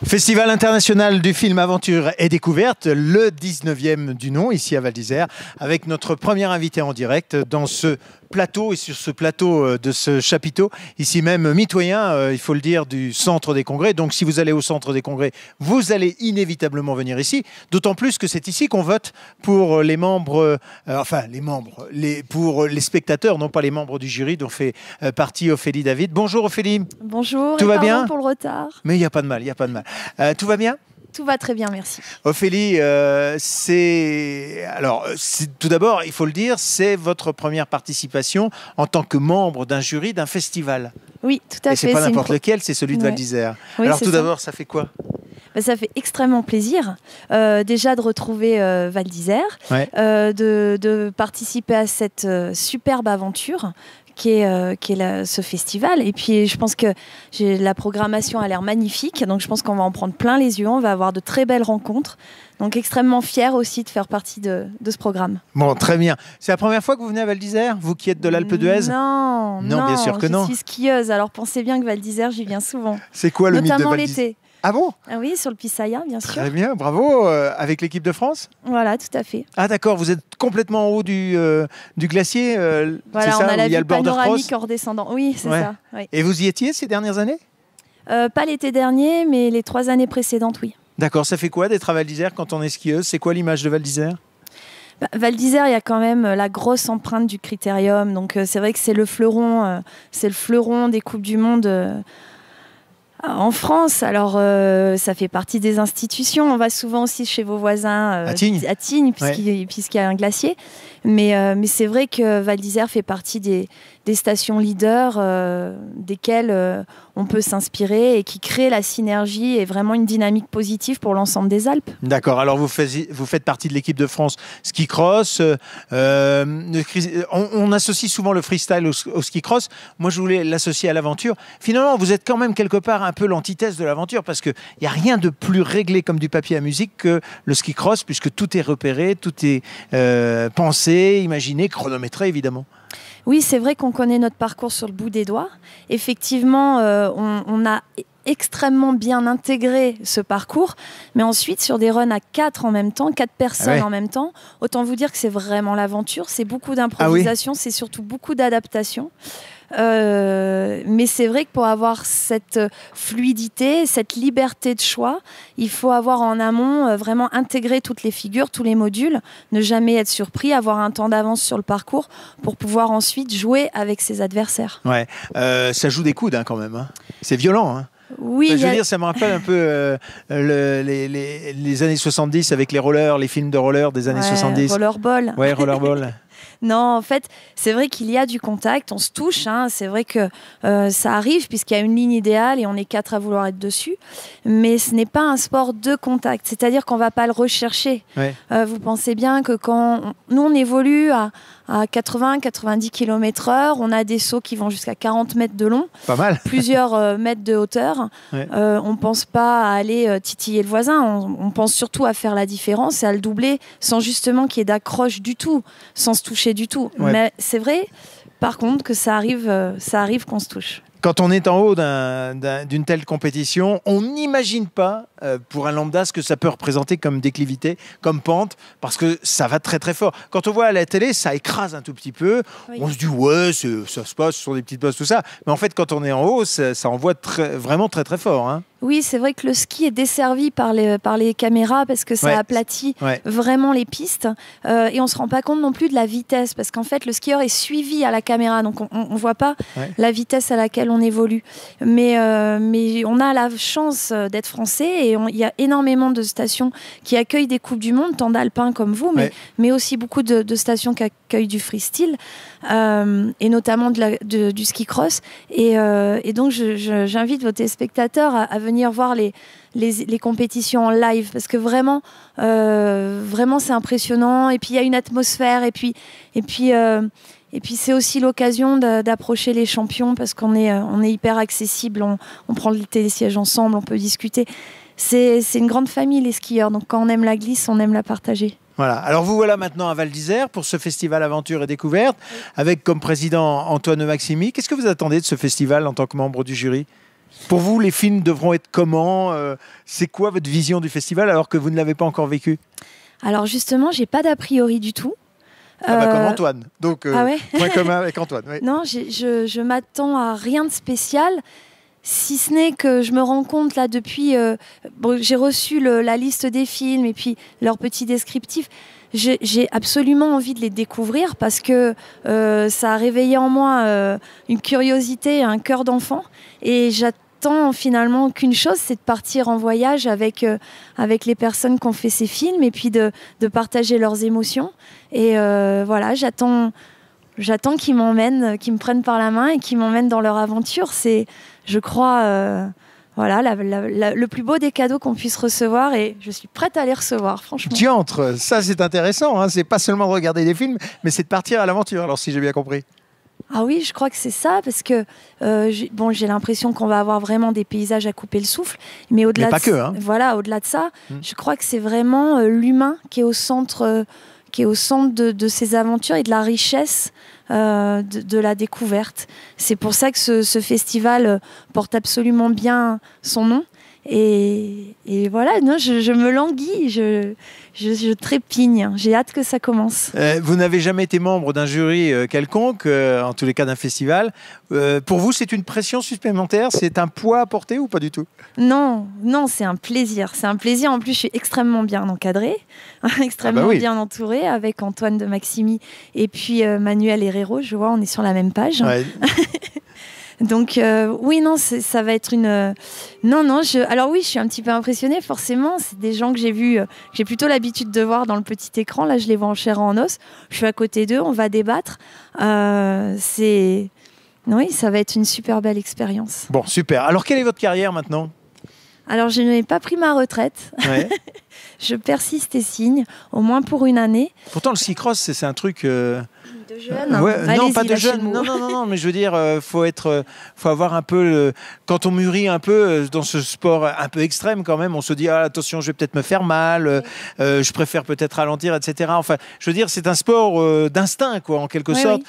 Festival international du film Aventure et Découverte, le 19e du nom, ici à Val d'Isère, avec notre premier invité en direct dans ce plateau et sur ce plateau de ce chapiteau, ici même mitoyen, il faut le dire, du Centre des Congrès. Donc si vous allez au Centre des Congrès, vous allez inévitablement venir ici, d'autant plus que c'est ici qu'on vote pour les membres, pour les spectateurs, non pas les membres du jury dont fait partie Ophélie David. Bonjour Ophélie. Bonjour, tout va bien pour le retard. Mais il n'y a pas de mal, il n'y a pas de mal. Tout va bien? Tout va très bien, merci. Ophélie, tout d'abord, il faut le dire, c'est votre première participation en tant que membre d'un jury d'un festival. Oui, tout à fait. Et c'est pas n'importe lequel, c'est celui de Val d'Isère. Oui, alors tout d'abord, ça fait quoi? Ça fait extrêmement plaisir déjà de retrouver Val d'Isère, de participer à cette superbe aventure qui est ce festival. Et puis je pense que la programmation a l'air magnifique, donc je pense qu'on va en prendre plein les yeux, on va avoir de très belles rencontres. Donc extrêmement fière aussi de faire partie de ce programme. Bon, très bien. C'est la première fois que vous venez à Val d'Isère, vous qui êtes de l'Alpe d'Huez? Non, bien sûr que non. Je suis skieuse, alors pensez bien que Val d'Isère, j'y viens souvent. C'est quoi le mythe de Notamment Val d'Isère? l'été. Ah bon? Ah oui, sur le Pisaya, bien sûr. Très bien, bravo. Avec l'équipe de France? Voilà, tout à fait. Ah d'accord, vous êtes complètement en haut du glacier, voilà, c'est ça, on a la où il y a vue le border panoramique cross? en redescendant. Oui, c'est ça. Oui. Et vous y étiez ces dernières années? Pas l'été dernier, mais les 3 années précédentes, oui. D'accord, ça fait quoi d'être à Val d'Isère quand on est skieuse? C'est quoi l'image de Val d'Isère? Val d'Isère, il y a quand même la grosse empreinte du Critérium. Donc c'est vrai que c'est le fleuron des Coupes du Monde en France. Alors ça fait partie des institutions. On va souvent aussi chez vos voisins à Tignes, puisqu'il y a un glacier. Mais c'est vrai que Val d'Isère fait partie des stations leaders desquelles on peut s'inspirer et qui créent la synergie et vraiment une dynamique positive pour l'ensemble des Alpes. D'accord, alors vous faites partie de l'équipe de France ski cross. On associe souvent le freestyle au ski cross. Moi, je voulais l'associer à l'aventure. Finalement, vous êtes quand même quelque part un peu l'antithèse de l'aventure parce qu'il n'y a rien de plus réglé comme du papier à musique que le ski cross, puisque tout est repéré, tout est pensé, imaginé, chronométré évidemment. Oui, c'est vrai qu'on connaît notre parcours sur le bout des doigts. Effectivement, on a extrêmement bien intégré ce parcours, mais ensuite sur des runs à 4 en même temps, 4 personnes en même temps, autant vous dire que c'est vraiment l'aventure, c'est beaucoup d'improvisation, c'est surtout beaucoup d'adaptation. Mais c'est vrai que pour avoir cette fluidité, cette liberté de choix, il faut avoir en amont vraiment intégré toutes les figures, tous les modules, ne jamais être surpris, avoir un temps d'avance sur le parcours pour pouvoir ensuite jouer avec ses adversaires. Ouais, ça joue des coudes quand même. Hein. C'est violent. Hein. Oui, je veux dire, ça me rappelle un peu les années 70 avec les rollers, les films de rollers des années 70. Rollerball. Ouais, rollerball. Non, en fait, c'est vrai qu'il y a du contact, on se touche, hein, c'est vrai que ça arrive puisqu'il y a une ligne idéale et on est 4 à vouloir être dessus, mais ce n'est pas un sport de contact, c'est-à-dire qu'on ne va pas le rechercher. Ouais. Vous pensez bien que nous on évolue à 80-90 km/h, on a des sauts qui vont jusqu'à 40 mètres de long, pas mal. Plusieurs mètres de hauteur. Ouais. On ne pense pas à aller titiller le voisin, on pense surtout à faire la différence et à le doubler sans justement qu'il y ait d'accroche du tout, sans se toucher du tout. Ouais. Mais c'est vrai, par contre, que ça arrive qu'on se touche. Quand on est en haut d'une telle compétition, on n'imagine pas, pour un lambda, ce que ça peut représenter comme déclivité, comme pente, parce que ça va très très fort. Quand on voit à la télé, ça écrase un tout petit peu. Oui. On se dit, ouais, ça se passe, ce sont des petites bosses, tout ça. Mais en fait, quand on est en haut, ça envoie vraiment très très fort. Hein. Oui, c'est vrai que le ski est desservi par les caméras parce que ça aplatit vraiment les pistes et on ne se rend pas compte non plus de la vitesse parce qu'en fait, le skieur est suivi à la caméra, donc on ne voit pas la vitesse à laquelle on évolue. Mais on a la chance d'être français et il y a énormément de stations qui accueillent des Coupes du Monde, tant d'alpins comme vous, mais aussi beaucoup de stations qui accueillent du freestyle et notamment du ski cross. Et donc, j'invite vos téléspectateurs à venir voir les compétitions en live parce que vraiment c'est impressionnant et puis il y a une atmosphère et puis c'est aussi l'occasion d'approcher les champions parce qu'on est hyper accessible, on prend le télésiège ensemble, on peut discuter. C'est une grande famille les skieurs, donc quand on aime la glisse, on aime la partager. Voilà. Alors vous voilà maintenant à Val d'Isère pour ce festival Aventure et Découverte avec comme président Antoine Maximi. Qu'est-ce que vous attendez de ce festival en tant que membre du jury ? Pour vous, les films devront être comment? C'est quoi votre vision du festival alors que vous ne l'avez pas encore vécu? Alors justement, j'ai pas d'a priori du tout. Comme Antoine. Donc, point commun avec Antoine. Oui. Non, je m'attends à rien de spécial. Si ce n'est que je me rends compte là depuis, j'ai reçu la liste des films et puis leur petit descriptif. J'ai absolument envie de les découvrir parce que ça a réveillé en moi une curiosité, un cœur d'enfant. Et j'attends finalement qu'une chose, c'est de partir en voyage avec les personnes qui ont fait ces films et puis de partager leurs émotions. Et voilà, j'attends qu'ils m'emmènent, qu'ils me prennent par la main et qu'ils m'emmènent dans leur aventure. C'est, je crois, le plus beau des cadeaux qu'on puisse recevoir et je suis prête à les recevoir, franchement. Diantre, ça c'est intéressant, hein. C'est pas seulement de regarder des films, mais c'est de partir à l'aventure, alors si j'ai bien compris. Ah oui, je crois que c'est ça, parce que j'ai l'impression qu'on va avoir vraiment des paysages à couper le souffle, mais au-delà au-delà de ça, je crois que c'est vraiment l'humain qui est au centre de ces aventures et de la richesse de la découverte. C'est pour ça que ce festival porte absolument bien son nom. Et voilà, non, je me languis, je trépigne. J'ai hâte que ça commence. Vous n'avez jamais été membre d'un jury quelconque, en tous les cas d'un festival. Pour vous, c'est une pression supplémentaire? C'est un poids à porter ou pas du tout? Non, c'est un plaisir. C'est un plaisir. En plus, je suis extrêmement bien encadrée, extrêmement bien entourée avec Antoine de Maximi et puis Manuel Herrero. Je vois, on est sur la même page. Ouais. Donc oui, non, ça va être une... Alors oui, je suis un petit peu impressionnée, forcément. C'est des gens que j'ai vus, j'ai plutôt l'habitude de voir dans le petit écran. Là, je les vois en chair et en os. Je suis à côté d'eux, on va débattre. Oui, ça va être une super belle expérience. Bon, super. Alors, quelle est votre carrière maintenant? Alors, je n'ai pas pris ma retraite. Ouais. Je persiste et signe, au moins pour une année. Pourtant, le cycross, c'est un truc... De jeunes. Non, pas de jeunes. Non, mais je veux dire, faut avoir un peu... Quand on mûrit un peu dans ce sport un peu extrême quand même, on se dit, attention, je vais peut-être me faire mal, je préfère peut-être ralentir, etc. Enfin, je veux dire, c'est un sport d'instinct, quoi, en quelque sorte,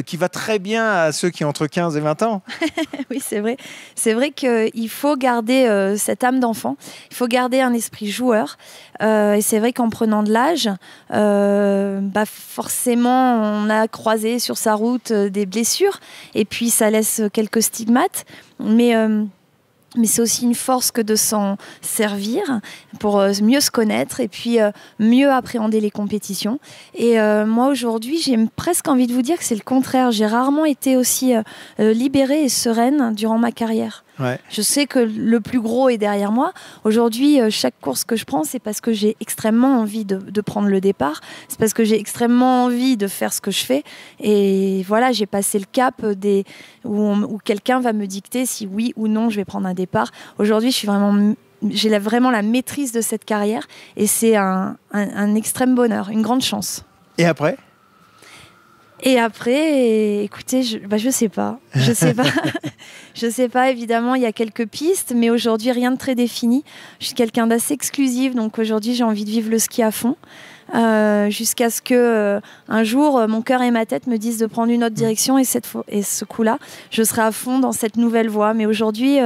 qui va très bien à ceux qui ont entre 15 et 20 ans. Oui, c'est vrai. C'est vrai qu'il faut garder cette âme d'enfant. Il faut garder un esprit joueur. Et c'est vrai qu'en prenant de l'âge, forcément, on a croisé sur sa route des blessures et puis ça laisse quelques stigmates. Mais c'est aussi une force que de s'en servir pour mieux se connaître et puis mieux appréhender les compétitions. Et moi, aujourd'hui, j'ai presque envie de vous dire que c'est le contraire. J'ai rarement été aussi libérée et sereine durant ma carrière. Ouais. Je sais que le plus gros est derrière moi. Aujourd'hui, chaque course que je prends, c'est parce que j'ai extrêmement envie de prendre le départ. C'est parce que j'ai extrêmement envie de faire ce que je fais. Et voilà, j'ai passé le cap où quelqu'un va me dicter si oui ou non je vais prendre un départ. Aujourd'hui, j'ai vraiment la maîtrise de cette carrière et c'est un extrême bonheur, une grande chance. Et après ? Et après, écoutez, je sais pas. Je sais pas, évidemment, il y a quelques pistes, mais aujourd'hui, rien de très défini. Je suis quelqu'un d'assez exclusif, donc aujourd'hui, j'ai envie de vivre le ski à fond. Jusqu'à ce que un jour, mon cœur et ma tête me disent de prendre une autre direction, et ce coup-là, je serai à fond dans cette nouvelle voie. Mais aujourd'hui,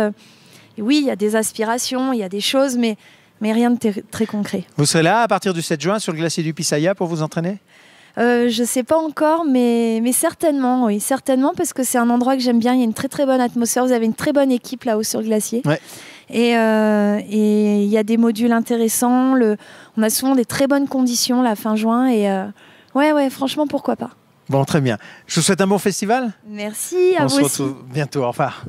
oui, il y a des aspirations, il y a des choses, mais rien de très concret. Vous serez là à partir du 7 juin sur le glacier du Pisaya pour vous entraîner ? Je ne sais pas encore, mais certainement, oui, certainement, parce que c'est un endroit que j'aime bien. Il y a une très très bonne atmosphère. Vous avez une très bonne équipe là-haut sur le glacier. Ouais. Et il y a des modules intéressants. On a souvent des très bonnes conditions là, fin juin. Et ouais, franchement, pourquoi pas. Bon, très bien. Je vous souhaite un bon festival. Merci, à vous aussi. On se retrouve bientôt. Au revoir.